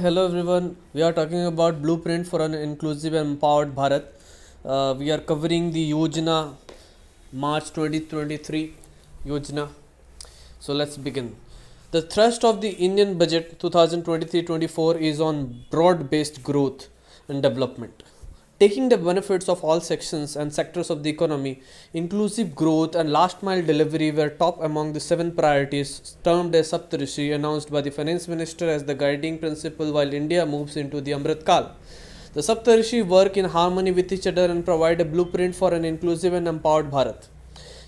Hello everyone, we are talking about blueprint for an inclusive and empowered Bharat. We are covering the Yojana March 2023 Yojana. So let's begin. The thrust of the Indian budget 2023-24 is on broad-based growth and development. Taking the benefits of all sections and sectors of the economy, inclusive growth and last mile delivery were top among the seven priorities termed as Saptarishi, announced by the finance minister as the guiding principle while India moves into the Amrit Kal. The Saptarishi work in harmony with each other and provide a blueprint for an inclusive and empowered Bharat.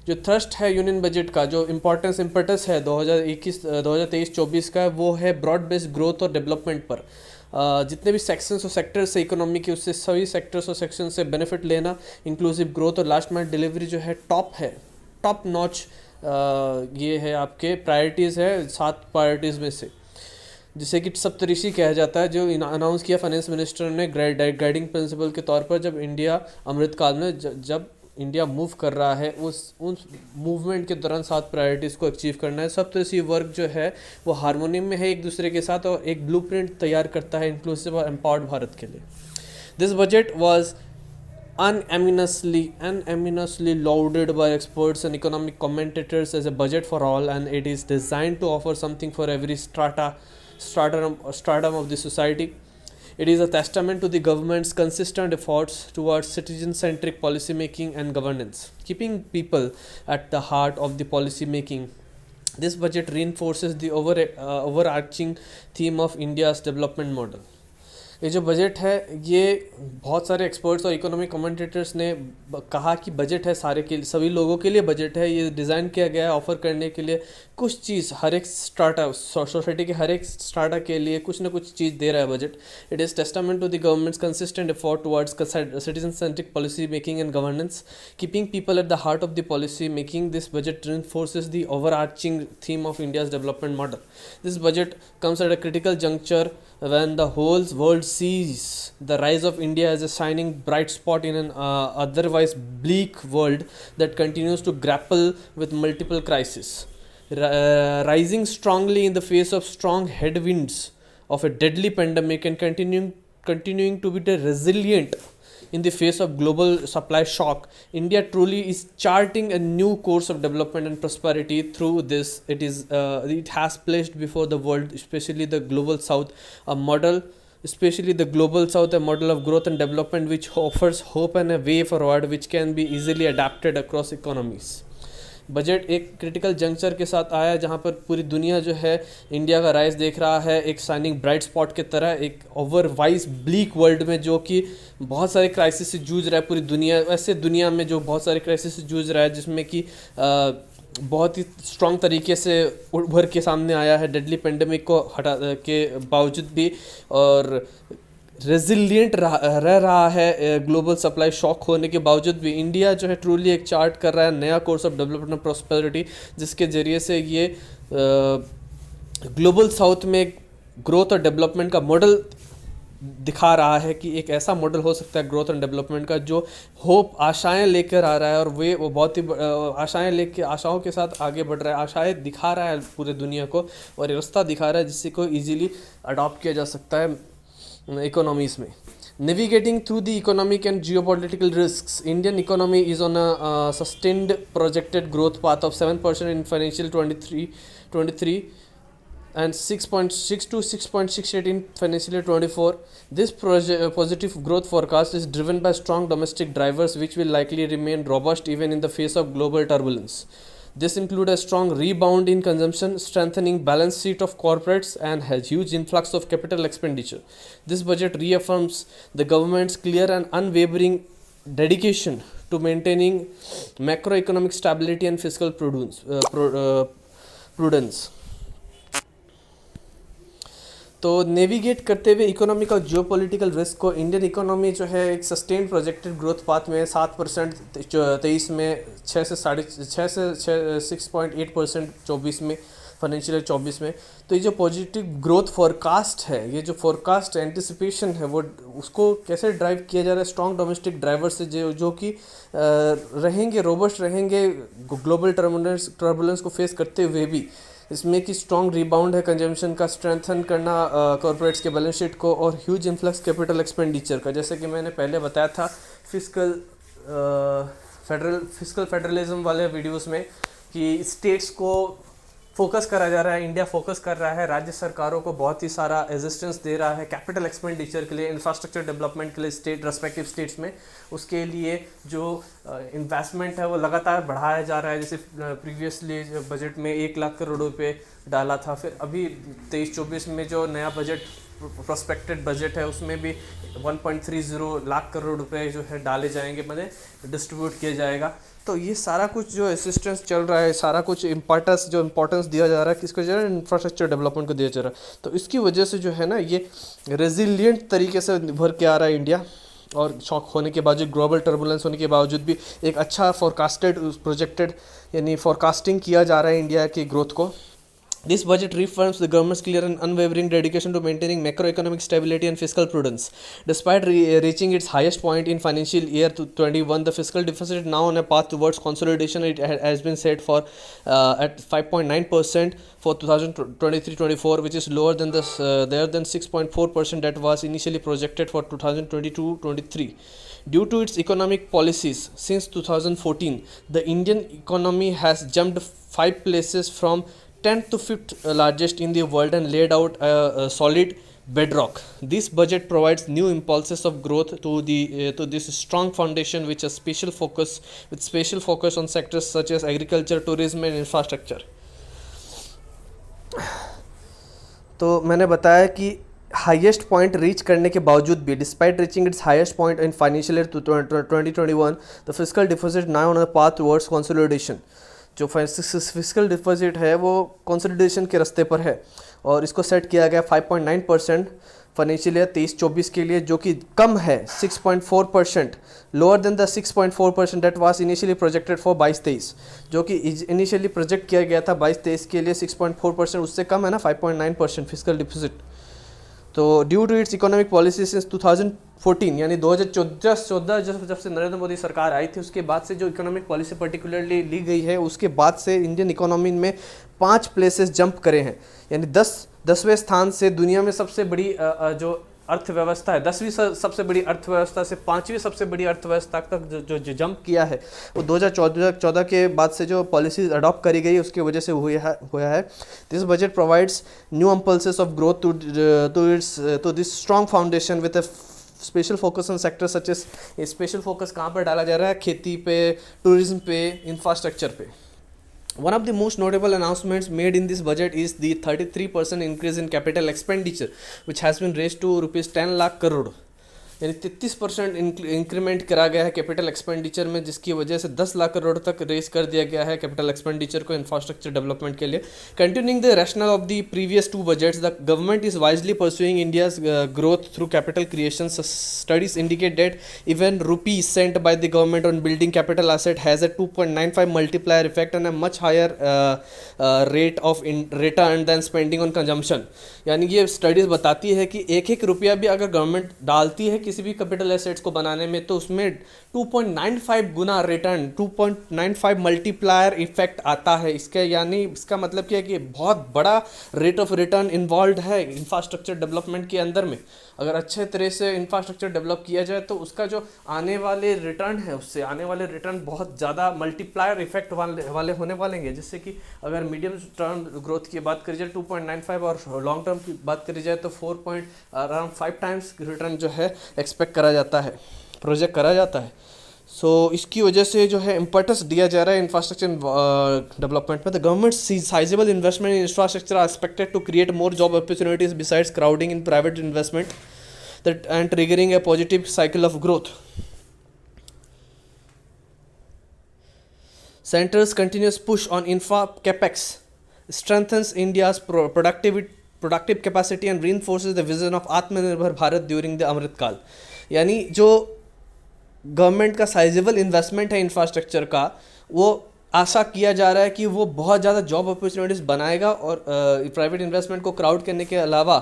जो thrust है union budget का, जो importance impetus है 2023-24 का, वो है broad based growth और development पर. जितने भी सेक्शंस और सेक्टर्स है इकोनॉमी के, उससे सभी सेक्टर्स और सेक्शन से बेनिफिट लेना. इंक्लूसिव ग्रोथ और लास्ट माइल डिलीवरी जो है टॉप नॉच. ये है आपके प्रायोरिटीज़ है 7 प्रायोरिटीज़ में से, जिसे कि सप्तऋषि कहा जाता है, जो अनाउंस किया फाइनेंस मिनिस्टर ने गाइडिंग प्रिंसिपल के तौर पर जब इंडिया अमृतकाल में जब इंडिया मूव कर रहा है. उन मूवमेंट के दौरान 7 प्रायोरिटीज़ को अचीव करना है. सप्तऋषि वर्क जो है वो हारमोनियम में है एक दूसरे के साथ और एक ब्लूप्रिंट तैयार करता है इंक्लूसिव और एम्पावर्ड भारत के लिए. This budget was unanimously lauded by experts and economic commentators as a budget for all, and it is designed to offer something for every stratum of the society. It is a testament to the government's consistent efforts towards citizen-centric policy making and governance, keeping people at the heart of the policy making. This budget reinforces the overarching theme of India's development model. ये जो budget है, ये बहुत सारे experts और economic commentators ने कहा कि बजट है सारे के सभी लोगों के लिए बजट है. ये डिज़ाइन किया गया है ऑफ़र करने के लिए कुछ चीज़, हर एक स्टार्टअप सोसाइटी के हर एक स्टार्टअप के लिए कुछ ना कुछ चीज़ दे रहा है budget. It is testament to the government's consistent effort towards citizen centric policy making and governance, keeping people at the heart of the policy making. This budget reinforces the overarching theme of India's development model. This budget comes at a critical juncture when the whole world sees the rise of India as a shining bright spot in an otherwise bleak world that continues to grapple with multiple crises. Rising strongly in the face of strong headwinds of a deadly pandemic and continuing to be resilient in the face of global supply shock, India truly is charting a new course of development and prosperity. Through this, it has placed before the world, especially the global south, a model of growth and development which offers hope and a way forward which can be easily adapted across economies. Budget एक critical juncture के साथ आया जहाँ पर पूरी दुनिया जो है इंडिया का राइज देख रहा है एक शाइनिंग ब्राइट स्पॉट की तरह, एक ओवरवाइज ब्लीक वर्ल्ड में जो कि बहुत सारे क्राइसिस से जूझ रहा है पूरी दुनिया. वैसे दुनिया में जो बहुत सारे क्राइसिस से जूझ रहा है, जिसमें कि बहुत ही स्ट्रॉन्ग तरीके से उभर के सामने आया है डेडली पेंडेमिक को हटा के बावजूद भी, और रेजिलियंट रह रहा है ग्लोबल सप्लाई शॉक होने के बावजूद भी. इंडिया जो है ट्रूली एक चार्ट कर रहा है नया course of development and prosperity, जिसके ज़रिए से ये ग्लोबल साउथ में ग्रोथ और डेवलपमेंट का मॉडल दिखा रहा है कि एक ऐसा मॉडल हो सकता है ग्रोथ एंड डेवलपमेंट का जो होप आशाएं लेकर आ रहा है, और वो बहुत ही आशाएं लेके आशाओं के साथ आगे बढ़ रहा है. आशाएं दिखा रहा है पूरे दुनिया को और रास्ता दिखा रहा है जिससे को ईजिली अडॉप्ट किया जा सकता है economies में. Navigating through the economic and geopolitical risks, Indian economy is on a sustained projected growth path of 7% in financial 23 and 6.6 to 6.68 in financial year 24. This positive growth forecast is driven by strong domestic drivers which will likely remain robust even in the face of global turbulence. This includes a strong rebound in consumption, strengthening balance sheet of corporates, and a huge influx of capital expenditure. This budget reaffirms the government's clear and unwavering dedication to maintaining macroeconomic stability and fiscal prudence. तो navigate करते हुए economy का geo political risk को, Indian economy जो है एक sustain projected growth path में 7% 23 में, 6.8% 24 में, फाइनेंशियल ईयर 24 में. तो ये जो पॉजिटिव ग्रोथ फोरकास्ट है, ये जो फोरकास्ट एंटिसिपेशन है, वो उसको कैसे ड्राइव किया जा रहा है स्ट्रॉन्ग डोमेस्टिक ड्राइवर से जो कि रहेंगे, रोबस्ट रहेंगे ग्लोबल टर्बुलेंस को फेस करते हुए भी. इसमें कि स्ट्रॉन्ग रिबाउंड है कंजम्पशन का, स्ट्रेंथन करना कॉर्पोरेट्स के बैलेंस शीट को, और ह्यूज इन्फ्लक्स कैपिटल एक्सपेंडिचर का। जैसे कि मैंने पहले बताया था फिस्कल फेडरलिज्म वाले वीडियोस में कि स्टेट्स को फोकस करा जा रहा है, इंडिया फोकस कर रहा है, राज्य सरकारों को बहुत ही सारा असिस्टेंस दे रहा है कैपिटल एक्सपेंडिचर के लिए, इंफ्रास्ट्रक्चर डेवलपमेंट के लिए स्टेट रेस्पेक्टिव स्टेट्स में। उसके लिए जो इन्वेस्टमेंट है वो लगातार बढ़ाया जा रहा है। जैसे प्रीवियसली बजट में 1 लाख करोड़ रुपए डाला था, फिर अभी 23-24 में जो नया बजट प्रोस्पेक्टेड बजट है उसमें भी 1.30 लाख करोड़ रुपए जो है डाले जाएंगे, मैंने डिस्ट्रीब्यूट किया जाएगा। तो ये सारा कुछ जो असिस्टेंस चल रहा है, सारा कुछ इम्पोर्टेंस दिया जा रहा है, किसको जा रहा है, इंफ्रास्ट्रक्चर डेवलपमेंट को दिया जा रहा है। तो इसकी वजह से जो है ना, ये रेजिलियंट तरीके से उभर के आ रहा है इंडिया, और शॉक होने के बावजूद, ग्लोबल टर्बुलेंस होने के बावजूद भी एक अच्छा प्रोजेक्टेड यानी फोरकास्टिंग किया जा रहा है इंडिया की ग्रोथ को। This budget reaffirms the government's clear and unwavering dedication to maintaining macroeconomic stability and fiscal prudence. Despite reaching its highest point in financial year 21, the fiscal deficit now on a path towards consolidation. It has been set for at 5.9% for 2023-24, which is lower than 6.4% that was initially projected for 2022-23. Due to its economic policies since 2014, the Indian economy has jumped 5 places from 10th to 5th largest in the world and laid out a solid bedrock. This budget provides new impulses of growth to this strong foundation, with special focus on sectors such as agriculture, tourism and infrastructure. तो मैंने बताया कि highest point reach करने के बावजूद भी, despite reaching it's highest point in financial year 2021, the fiscal deficit now on a path towards consolidation. जो fiscal deposit है वो कंसोलिडेशन के रास्ते पर है, और इसको सेट किया गया 5.9% फाइनेंशियल ईयर 23-24 के लिए, जो कि कम है 6.4%, lower than the 6.4% that was initially projected for 22-23, जो कि इनिशियली प्रोजेक्ट किया गया था 22-23 के लिए 6.4%, उससे कम है ना 5.9% फिस्कल डिपॉजिट। तो due to its economic policy since 2014, यानी 2014 जब से नरेंद्र मोदी सरकार आई थी, उसके बाद से जो इकोनॉमिक पॉलिसी पर्टिकुलरली ली गई है, उसके बाद से इंडियन इकोनॉमी में 5 प्लेसेस जंप करे हैं, यानी 10वें स्थान से दुनिया में सबसे बड़ी जो अर्थव्यवस्था है, 10वीं सबसे बड़ी अर्थव्यवस्था से 5वीं सबसे बड़ी अर्थव्यवस्था तक जो जंप किया है, वो 2014 के बाद से जो पॉलिसीज अडॉप्ट करी गई उसकी वजह से हुआ है। This budget provides new impulses of growth to this strong foundation with a special focus on sector such as. Special focus कहाँ पर डाला जा रहा है? खेती पे, टूरिज्म पे, इंफ्रास्ट्रक्चर पे। One of the most notable announcements made in this budget is the 33% increase in capital expenditure, which has been raised to rupees 10 lakh crore, यानी 33% इंक्रीमेंट करा गया है कैपिटल एक्सपेंडिचर में, जिसकी वजह से 10 लाख करोड़ तक रेज कर दिया गया है कैपिटल एक्सपेंडिचर को इंफ्रास्ट्रक्चर डेवलपमेंट के लिए। Continuing the rationale of the previous 2 budgets, the government is wisely pursuing India's growth through capital creation. Studies indicate that even rupees spent by the government on building capital asset has a 2.95 multiplier effect and a much higher rate of return than spending on consumption. यानी ये studies बताती है कि एक रुपया भी अगर government डालती है किसी भी कैपिटल एसेट्स को बनाने में, तो उसमें 2.95 गुना रिटर्न, 2.95 मल्टीप्लायर इफेक्ट आता है। इसका मतलब क्या है कि बहुत बड़ा रेट ऑफ रिटर्न इन्वॉल्व है इंफ्रास्ट्रक्चर डेवलपमेंट के अंदर में। अगर अच्छे तरह से इंफ्रास्ट्रक्चर डेवलप किया जाए तो उसका जो आने वाले रिटर्न है, उससे आने वाले रिटर्न बहुत ज़्यादा मल्टीप्लायर इफेक्ट वाले होने वाले हैं। जिससे कि अगर मीडियम टर्म ग्रोथ की बात करी जाए 2.95, और लॉन्ग टर्म की बात करी जाए तो 4.5 टाइम्स रिटर्न जो है एक्सपेक्ट करा जाता है, प्रोजेक्ट करा जाता है। सो इसकी वजह से जो है इम्पोर्टेंस दिया जा रहा है इंफ्रास्ट्रक्चर डेवलपमेंट में। The government sizeable investment in infrastructure are expected to create more job opportunities besides crowding in private investment that and triggering a positive cycle of growth. Centre's continuous push on infra capex strengthens India's productive capacity and reinforces the vision of Atmanirbhar Bharat during the Amrit Kal. यानी जो government का sizeable investment है infrastructure का, वो आशा किया जा रहा है कि वो बहुत ज़्यादा जॉब अपॉर्चुनिटीज़ बनाएगा, और प्राइवेट इन्वेस्टमेंट को क्राउड करने के अलावा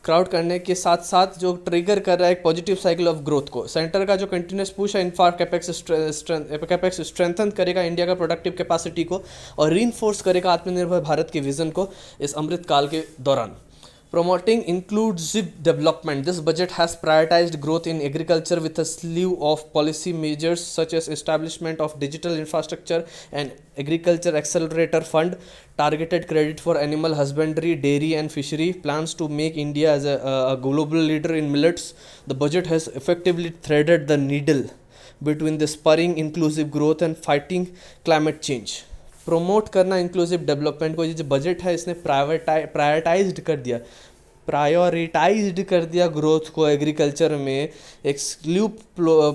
क्राउड करने के साथ साथ जो ट्रिगर कर रहा है एक पॉजिटिव साइकिल ऑफ ग्रोथ को। सेंटर का जो कंटिन्यूस पुश है इन्फा कैपेक्स स्ट्रेंथन करेगा इंडिया का प्रोडक्टिव कैपेसिटी को और रीइंफोर्स करेगा आत्मनिर्भर भारत के विजन को इस अमृत काल के दौरान। Promoting inclusive development, this budget has prioritized growth in agriculture with a slew of policy measures such as establishment of digital infrastructure and agriculture accelerator fund, targeted credit for animal husbandry, dairy and fishery, plans to make India as a global leader in millets. The budget has effectively threaded the needle between the spurring inclusive growth and fighting climate change. Promote करना inclusive development को, ये जो budget है इसने prioritised कर दिया growth को agriculture में एक स्लीव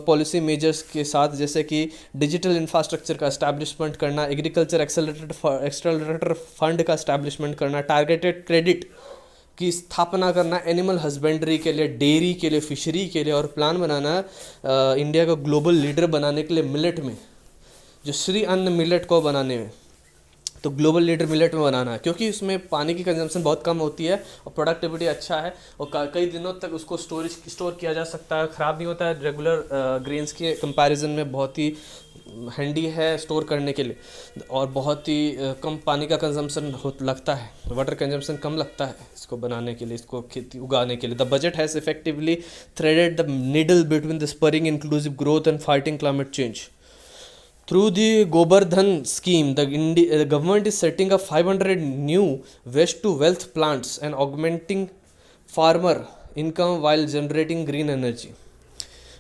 पॉलिसी मेजर्स के साथ, जैसे कि डिजिटल इंफ्रास्ट्रक्चर का एस्टैब्लिशमेंट करना, एग्रीकल्चर एक्सेलरेटर फंड का एस्टैब्लिशमेंट करना, टारगेटेड क्रेडिट की स्थापना करना एनिमल हस्बेंड्री के लिए, डेयरी के लिए, फिशरी के लिए, और प्लान बनाना इंडिया को ग्लोबल लीडर बनाने के लिए मिलेट में, जो श्री अन्न मिलेट को बनाने में, तो ग्लोबल लीडर मिलेट में बनाना है, क्योंकि उसमें पानी की कंजम्पशन बहुत कम होती है और प्रोडक्टिविटी अच्छा है और कई दिनों तक उसको स्टोर किया जा सकता है, ख़राब नहीं होता है। रेगुलर ग्रेन्स के कंपैरिजन में बहुत ही हैंडी है स्टोर करने के लिए और बहुत ही कम पानी का कंजम्पशन लगता है, वाटर कंजम्पशन कम लगता है इसको बनाने के लिए, इसको खेती उगाने के लिए। The budget has effectively threaded the needle between the spurring inclusive growth and fighting climate change. Through the Gobardhan scheme, the government is setting up 500 new waste to wealth plants and augmenting farmer income while generating green energy.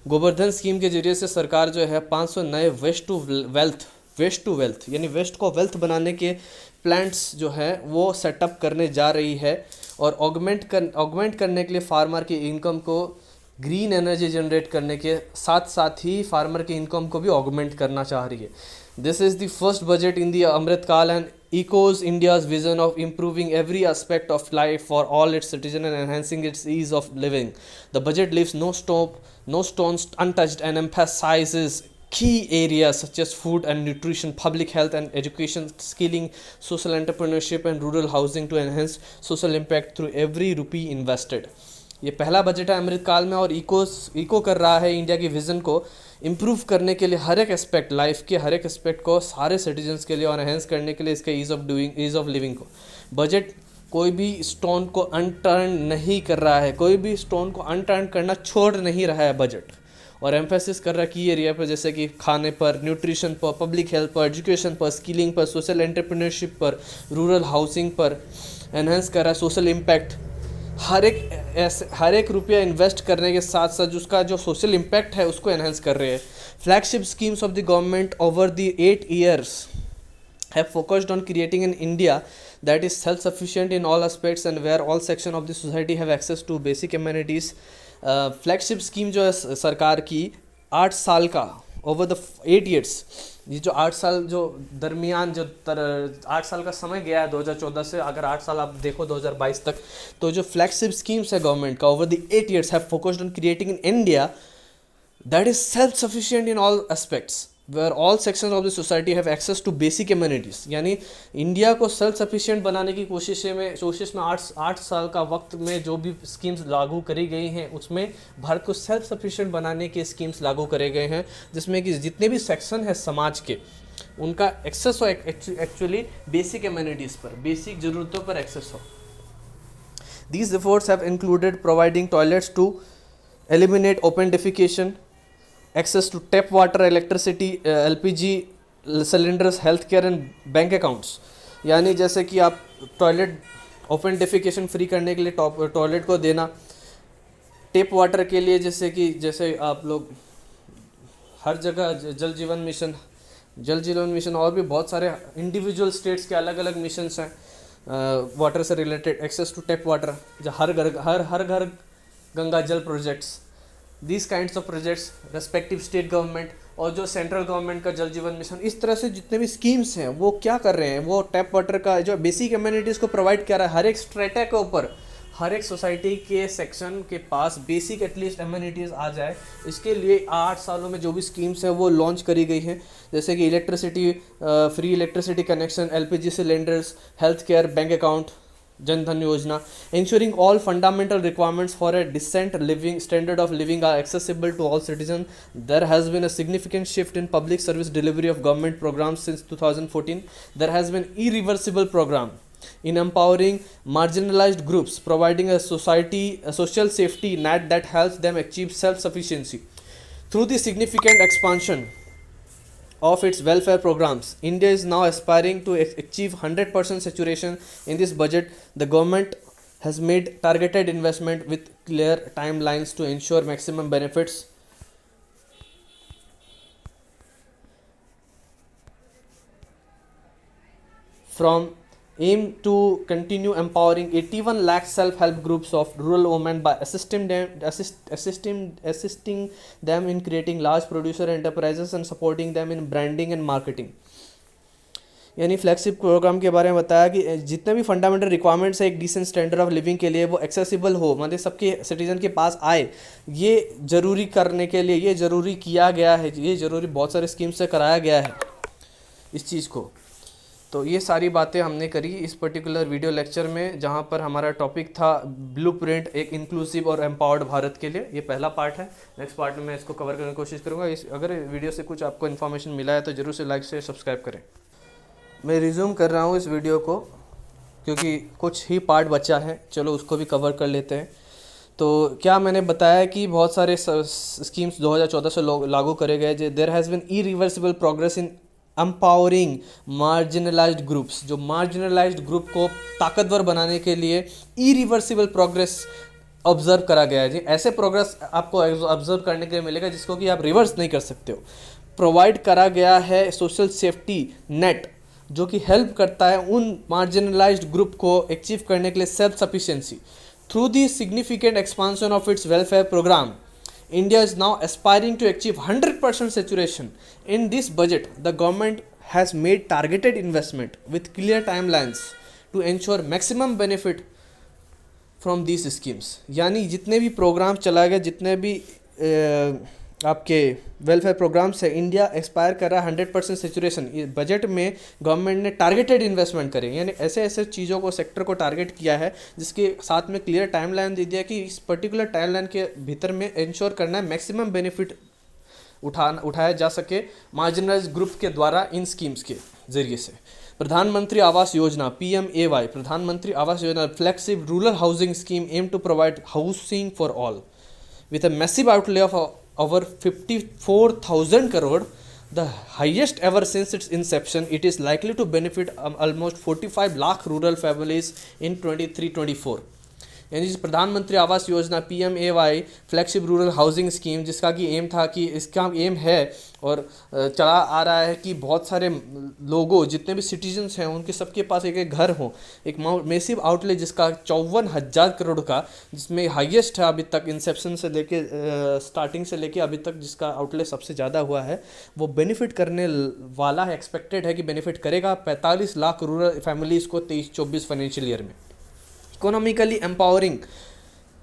Gobardhan scheme के जरिए से सरकार जो है 500 नए waste to wealth यानी waste को wealth बनाने के प्लांट्स जो है वो सेटअप करने जा रही है और ऑगमेंट करने के लिए फार्मर की इनकम को ग्रीन एनर्जी जनरेट करने के साथ साथ ही फार्मर की इनकम को भी ऑगमेंट करना चाह रही है। This is the first budget in the Amrit Kaal and echoes India's vision of improving every aspect of life for all its citizens and enhancing its ease of living. The budget leaves no stones untouched and emphasizes key areas such as food and nutrition, public health and education, skilling, social entrepreneurship and rural housing to enhance social impact through every rupee invested. ये पहला budget है अमृत काल में और eco कर रहा है India की विज़न को इम्प्रूव करने के लिए, हर एक एस्पेक्ट लाइफ के हर एक एस्पेक्ट को सारे सिटीजन्स के लिए और एनहेंस करने के लिए इसके ईज़ ऑफ लिविंग को। बजट कोई भी स्टोन को अनटर्न नहीं कर रहा है, कोई भी स्टोन को अनटर्न करना छोड़ नहीं रहा है बजट, और एम्फेसिस कर रहा है की एरिया पर, जैसे कि खाने पर, न्यूट्रिशन पर, पब्लिक हेल्थ पर, एजुकेशन पर, स्किलिंग पर, सोशल एंटरप्रेन्योरशिप पर, रूरल हाउसिंग पर एनहेंस कर रहा है सोशल इम्पैक्ट। हर एक रुपया इन्वेस्ट करने के साथ साथ उसका जो सोशल इम्पैक्ट है उसको एनहांस कर रहे हैं। Flagship schemes of the government over the 8 years have focused on creating an India that is self-sufficient in all aspects and where all sections of the society have access to basic amenities. Flagship scheme जो है सरकार की 8 साल का over the 8 years, ये जो 8 साल जो दरमियान जो 8 साल का समय गया है 2014 से, अगर 8 साल आप देखो 2022 तक, तो जो फ्लैगशिप स्कीम्स है गवर्नमेंट का over the 8 years have focused on creating in India that is self sufficient in all aspects where all sections of the society have access to basic amenities. यानी इंडिया को self sufficient बनाने की कोशिश में 8 साल का वक्त में जो भी स्कीम्स लागू करी गई हैं उसमें भारत को सेल्फ सफिशिएंट बनाने के स्कीम्स लागू करे गए हैं, जिसमें कि जितने भी सेक्शन है समाज के उनका एक्सेस हो एक्चुअली बेसिक एमिनिटीज़ पर, बेसिक ज़रूरतों पर एक्सेस हो। These efforts have included providing toilets to eliminate open defecation, access to tap water, electricity, LPG cylinders, healthcare and bank accounts। यानी जैसे कि आप टॉयलेट ओपन डेफिकेशन फ्री करने के लिए टॉयलेट को देना, टेप वाटर के लिए जैसे आप लोग हर जगह जल जीवन मिशन और भी बहुत सारे इंडिविजुअल स्टेट्स के अलग अलग मिशंस हैं वाटर से related, access to tap water, जो हर घर गंगा जल projects, these kinds of projects respective state government और जो सेंट्रल गवर्नमेंट का जल जीवन मिशन, इस तरह से जितने भी स्कीम्स हैं वो क्या कर रहे हैं, वो टैप वाटर का जो बेसिक एमिनिटीज़ को प्रोवाइड कर रहा है। हर एक स्ट्रेटा के ऊपर हर एक सोसाइटी के सेक्शन के पास बेसिक एटलीस्ट एमिनिटीज़ आ जाए, इसके लिए 8 सालों में जो भी स्कीम्स हैं वो लॉन्च करी गई हैं, जैसे कि electricity free electricity connection, LPG cylinders, health care, bank account, Jan Dhan Yojana, ensuring all fundamental requirements for a decent living standard of living are accessible to all citizens. There has been a significant shift in public service delivery of government programs since 2014. There has been irreversible program in empowering marginalized groups, providing a social safety net that helps them achieve self-sufficiency. Through the significant expansion of its welfare programs, India is now aspiring to achieve 100% saturation. In this budget, the government has made targeted investment with clear timelines to ensure maximum benefits from aim to continue empowering 81 lakh self-help groups of rural women by assisting them in creating large producer enterprises and supporting them in branding and marketing. यानी flagship programme के बारे में बताया कि जितने भी fundamental requirements है एक डिसेंट स्टैंडर्ड ऑफ लिविंग के लिए वो एक्सेसिबल हो, मतलब सबके सिटीजन के पास आए, ये ज़रूरी करने के लिए ये ज़रूरी किया गया है, ये ज़रूरी बहुत सारे स्कीम से कराया गया है इस चीज़ को. तो ये सारी बातें हमने करी इस पर्टिकुलर वीडियो लेक्चर में, जहाँ पर हमारा टॉपिक था ब्लूप्रिंट एक इंक्लूसिव और एम्पावर्ड भारत के लिए. ये पहला पार्ट है. नेक्स्ट पार्ट में मैं इसको कवर करने की कोशिश करूँगा. अगर वीडियो से कुछ आपको इन्फॉर्मेशन मिला है तो ज़रूर से लाइक से सब्सक्राइब करें. मैं रिज्यूम कर रहा हूँ इस वीडियो को क्योंकि कुछ ही पार्ट बचा है, चलो उसको भी कवर कर लेते हैं. तो क्या मैंने बताया कि बहुत सारे स्कीम्स 2014 से लागू करे गए. There has been irreversible progress in empowering marginalised groups. जो मार्जिनलाइज्ड ग्रुप को ताकतवर बनाने के लिए इरिवर्सिबल प्रोग्रेस ऑब्जर्व करा गया है. जी, ऐसे प्रोग्रेस आपको ऑब्जर्व करने के लिए मिलेगा जिसको कि आप रिवर्स नहीं कर सकते हो. प्रोवाइड करा गया है सोशल सेफ्टी नेट जो कि हेल्प करता है उन मार्जिनलाइज्ड ग्रुप को अचीव करने के लिए self sufficiency. Through the significant expansion of its welfare programme, India is now aspiring to achieve 100% saturation. In this budget, the government has made targeted investment with clear timelines to ensure maximum benefit from these schemes. यानी जितने भी programme चलाए गए, जितने भी आपके welfare programmes है, India expire कर रहा है 100% सेचुरेशन. बजट में गवर्नमेंट ने टारगेटेड इन्वेस्टमेंट करे, यानी ऐसे ऐसे चीज़ों को सेक्टर को टारगेट किया है जिसके साथ में क्लियर टाइमलाइन दे दिया कि इस पर्टिकुलर टाइमलाइन के भीतर में इंश्योर करना है मैक्सिमम बेनिफिट उठाया जा सके मार्जिनलाइज्ड ग्रुप के द्वारा इन स्कीम्स के जरिए से. प्रधानमंत्री आवास योजना PMAY, Pradhan Mantri Awas Yojana flexible rural housing scheme aim to provide housing for all with a massive outlay of over 54,000 crore, the highest ever since its inception. It is likely to benefit almost 45 lakh rural families in 23-24. यानी प्रधानमंत्री आवास योजना PMAY flagship rural housing scheme, जिसका कि M था कि इसका M है और चला आ रहा है कि बहुत सारे लोगों जितने भी सिटीजन्स हैं उनके सबके पास एक एक घर हो. एक मैसिव आउटले जिसका 54,000 करोड़ का, जिसमें हाईएस्ट है अभी तक इंसेप्शन से लेके स्टार्टिंग से लेके अभी तक जिसका आउटले सबसे ज़्यादा हुआ है, वो बेनिफिट करने वाला है. एक्सपेक्टेड है कि बेनिफिट करेगा 45 लाख रूरल फैमिलीज़ को 23-24 फाइनेंशियल ईयर में. Economically empowering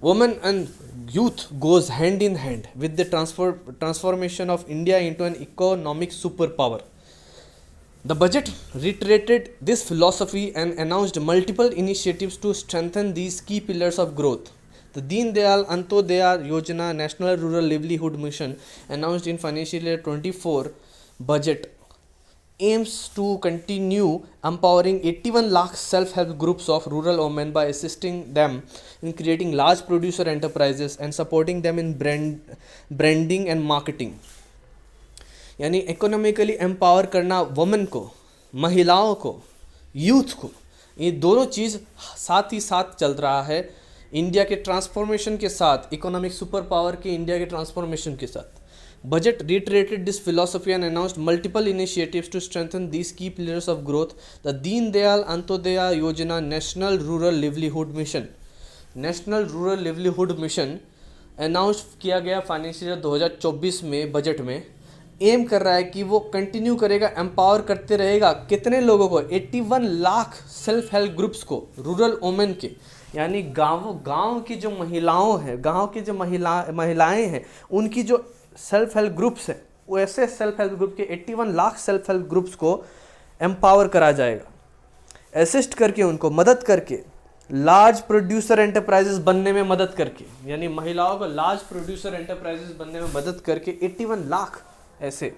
women and youth goes hand in hand with the transformation of India into an economic superpower. The budget reiterated this philosophy and announced multiple initiatives to strengthen these key pillars of growth. The Deen Dayal Antyodaya Yojana National Rural Livelihood Mission, announced in financial year 24 budget, aims to continue empowering 81 lakh self-help groups of rural women by assisting them in creating large producer enterprises and supporting them in branding and marketing. यानी economically empower करना women को, महिलाओं को, youth को, ये दोनों चीज़ साथ ही साथ चल रहा है इंडिया के ट्रांसफॉर्मेशन के साथ, इकोनॉमिक सुपर पावर के इंडिया के ट्रांसफॉर्मेशन के साथ. Budget reiterated this philosophy and announced multiple initiatives to strengthen these key pillars of growth. The Deen Dayal Antyodaya Yojana National Rural Livelihood Mission, National Rural Livelihood Mission announce किया गया financial year 2024 में budget में. M कर रहा है कि वो continue करेगा, एम्पावर करते रहेगा कितने लोगों को, 81 लाख सेल्फ हेल्प ग्रुप्स को, रूरल वुमेन के, यानी गाँव की जो महिलाओं हैं, गाँव की जो महिलाएँ हैं, उनकी जो सेल्फ हेल्प ग्रुप्स हैं, वैसे सेल्फ हेल्प ग्रुप के 81 लाख सेल्फ हेल्प ग्रुप्स को एम्पावर करा जाएगा, असिस्ट करके, उनको मदद करके लार्ज प्रोड्यूसर एंटरप्राइजेस बनने में मदद करके, यानी महिलाओं को लार्ज प्रोड्यूसर एंटरप्राइजेस बनने में मदद करके 81 लाख ऐसे,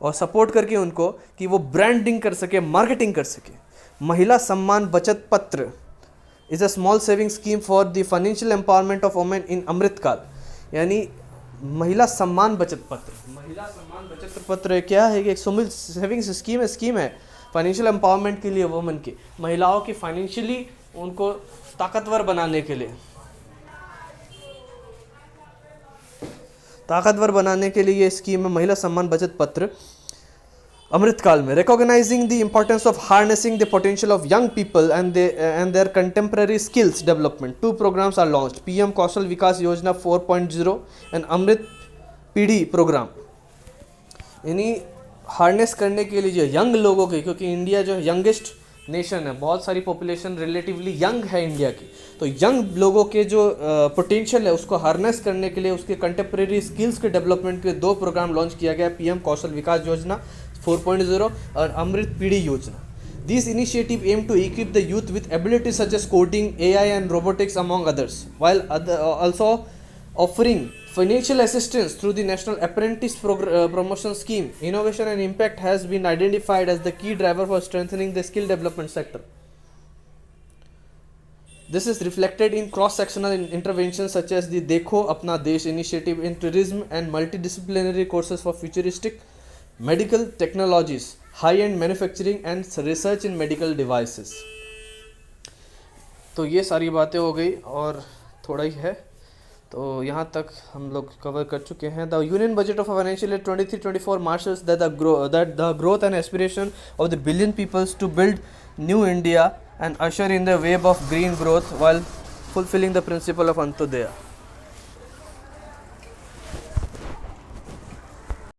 और सपोर्ट करके उनको कि वो ब्रांडिंग कर सके, मार्केटिंग कर सके। महिला Samman Bachat Patra is a small saving scheme for the financial empowerment of women in Amritkaal, यानी महिला सम्मान बचत पत्र। महिला सम्मान बचत पत्र क्या है कि एक सेविंग्स स्कीम है फाइनेंशियल एम्पावरमेंट के लिए, वुमेन की, महिलाओं की फाइनेंशियली उनको ताकतवर बनाने के लिए, ये स्कीम है महिला सम्मान बचत पत्र अमृतकाल में। Recognising the importance of harnessing the potential of young people and their contemporary skills development, 2 programs are launched, PM Kaushal Vikas Yojana 4.0 and अमृत पीढ़ी प्रोग्राम, यानी हार्नेस करने के लिए जो यंग लोगों के, क्योंकि इंडिया जो यंगेस्ट नेशन है, बहुत सारी पॉपुलेशन रिलेटिवली यंग है इंडिया की, तो यंग लोगों के जो पोटेंशियल है उसको हार्नेस करने के लिए, उसके कंटेम्प्रेरी स्किल्स के डेवलपमेंट के 2 प्रोग्राम लॉन्च किया गया, PM कौशल विकास योजना 4.0 और अमृत पीढ़ी योजना। These initiatives aim to equip the youth with abilities such as coding, AI and robotics among others, while also offering financial assistance through the National Apprentice Promotion Scheme. Innovation and impact has been identified as the key driver for strengthening the skill development sector. This is reflected in cross-sectional interventions such as the Dekho Apna Desh initiative in tourism and multidisciplinary courses for futuristic medical technologies, high-end manufacturing and research in medical devices. तो ये सारी बातें हो गई और थोड़ा ही है, तो यहाँ तक हम लोग कवर कर चुके हैं। The union budget of financial year 23-24 marshals that the growth and aspiration of the billion peoples to build new India and usher in the wave of green growth while fulfilling the principle of Antyodaya.